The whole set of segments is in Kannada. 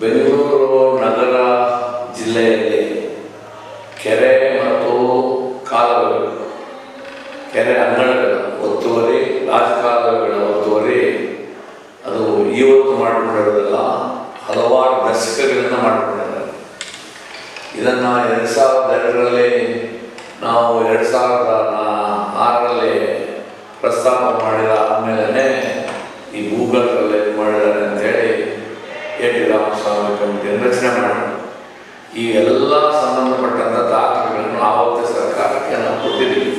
ಬೆಂಗಳೂರು ನಗರ ಜಿಲ್ಲೆಯಲ್ಲಿ ಕೆರೆ ಮತ್ತು ಕಾಲುವೆಗಳು, ಕೆರೆ ಅಂಗಳಗಳ ಒತ್ತುವರಿ, ರಾಜಕಾಲುವೆಗಳ ಒತ್ತುವರಿ ಅದು ಇವತ್ತು ಮಾಡಿಕೊಂಡಿರೋದಲ್ಲ, ಹಲವಾರು ದಶಕಗಳಿಂದ ಮಾಡಿಕೊಂಡಿದ್ದಾರೆ. ಇದನ್ನು 2002ರಲ್ಲಿ ನಾವು 2006ರಲ್ಲಿ ಪ್ರಸ್ತಾಪ ಮಾಡಿದ ಆದಮೇಲೆ ಈ ಗೂಗಲ್ನಲ್ಲಿ ಮಾಡಿದ್ದಾರೆ ಅಂತೇಳಿ ಕೆ.ಟಿ. ರಾಮಸ್ವಾಮಿ ಕಮಿಟಿಯನ್ನು ರಚನೆ ಮಾಡಿದ್ರು. ಈ ಎಲ್ಲ ಸಂಬಂಧಪಟ್ಟಂಥ ದಾಖಲೆಗಳನ್ನು ಆವತ್ತೇ ಸರ್ಕಾರಕ್ಕೆ ನಾವು ಕೊಟ್ಟಿದ್ದೀವಿ.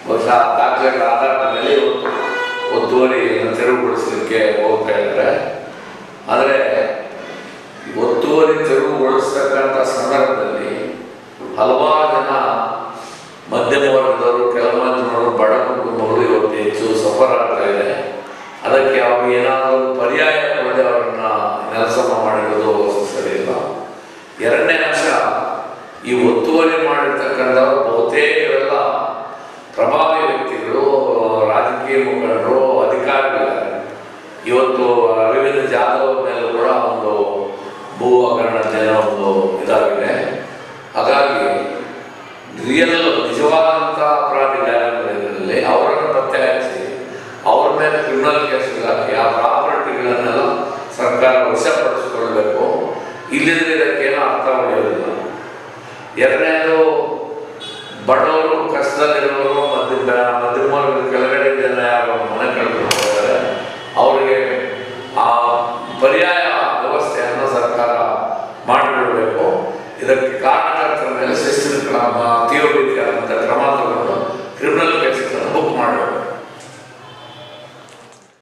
ಬಹುಶಃ ಆ ದಾಖಲೆಗಳ ಆಧಾರದ ಮೇಲೆ ಇವತ್ತು ಒತ್ತುವರಿಯನ್ನು ತೆರವುಗೊಳಿಸಲಿಕ್ಕೆ ಹೋಗ್ತಾ ಇದ್ದಾರೆ. ಆದರೆ ಒತ್ತುವರಿ ತೆರವುಗೊಳಿಸ್ತಕ್ಕಂಥ ಸಂದರ್ಭದಲ್ಲಿ ಹಲವಾರು ಜನ ಮಧ್ಯಮ ವರ್ಗದವರು, ಕೆಲವು ಬಡ ಕುಟುಂಬಗಳು ಇವತ್ತು ಹೆಚ್ಚು ಸಫರ್ ಆಗ್ತಾ ಇದೆ. ಅದಕ್ಕೆ ಅವ್ರು ಏನಾದರೂ ಪರ್ಯಾಯ ಕೊಡದೆ ಅವರನ್ನ ನೆಲಸಮ ಮಾಡಿರೋದು ಸರಿ ಇಲ್ಲ. ಎರಡನೇ ಅಂಶ, ಈ ಒತ್ತುವರಿ ಮಾಡಿರ್ತಕ್ಕಂಥವ್ರು ಬಹುತೇಕರೆಲ್ಲ ಪ್ರಭಾವಿ ವ್ಯಕ್ತಿಗಳು, ರಾಜಕೀಯ ಮುಖಂಡರು, ಅಧಿಕಾರಿಗಳಿದ್ದಾರೆ. ಇವತ್ತು ಅರವಿಂದ್ ಜಾಧವ್ ಮೇಲೆ ಕೂಡ ಒಂದು ಭೂ ಹಗರಣದ್ದೇನೋ ಒಂದು ಇದಾಗಿದೆ. ಹಾಗಾಗಿ ನಿಜವಾದಂಥ ಅಪರಾಧಿಗಳಲ್ಲಿ ಅವರನ್ನು ಪತ್ತೆ ಹಚ್ಚಿ ಅವ್ರ ಮೇಲೆ ಕ್ರಿಮಿನಲ್ ಕೇಸ್ ಹಾಕಿ ಆ ಪ್ರಾಪರ್ಟಿಗಳನ್ನೆಲ್ಲ ಸರ್ಕಾರ ವಶಪಡಿಸಿಕೊಳ್ಬೇಕು. ಇಲ್ಲದಿದ್ರೆ ಇದಕ್ಕೇನೋ ಅರ್ಥ ಉಳಿಯೋದಿಲ್ಲ. ಎರಡನೇದು,